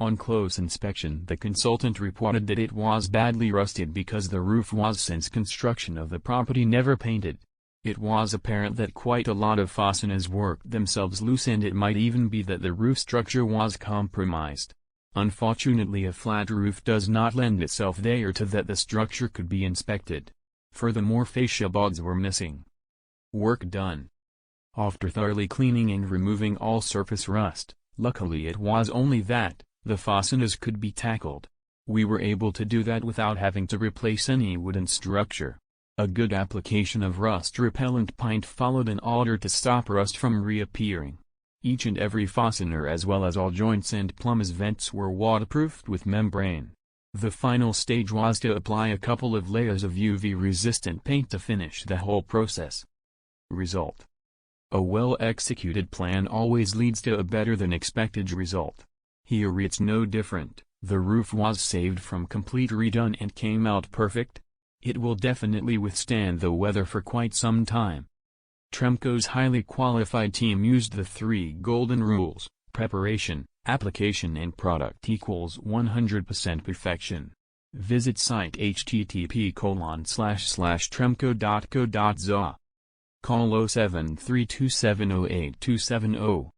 On close inspection, the consultant reported that it was badly rusted because the roof was since construction of the property never painted. It was apparent that quite a lot of fasteners worked themselves loose, and it might even be that the roof structure was compromised. Unfortunately, a flat roof does not lend itself there to that the structure could be inspected. Furthermore, fascia boards were missing. Work done. After thoroughly cleaning and removing all surface rust, luckily it was only that, the fasteners could be tackled. We were able to do that without having to replace any wooden structure. A good application of rust-repellent paint followed in order to stop rust from reappearing. Each and every fastener as well as all joints and plumbous vents were waterproofed with membrane. The final stage was to apply a couple of layers of UV-resistant paint to finish the whole process. Result: a well-executed plan always leads to a better-than-expected result. Here it's no different. The roof was saved from complete redone and came out perfect. It will definitely withstand the weather for quite some time. Tremco's highly qualified team used the 3 golden rules: preparation, application and product equals 100% perfection. Visit site http://tremco.co.za. Call 0732708270.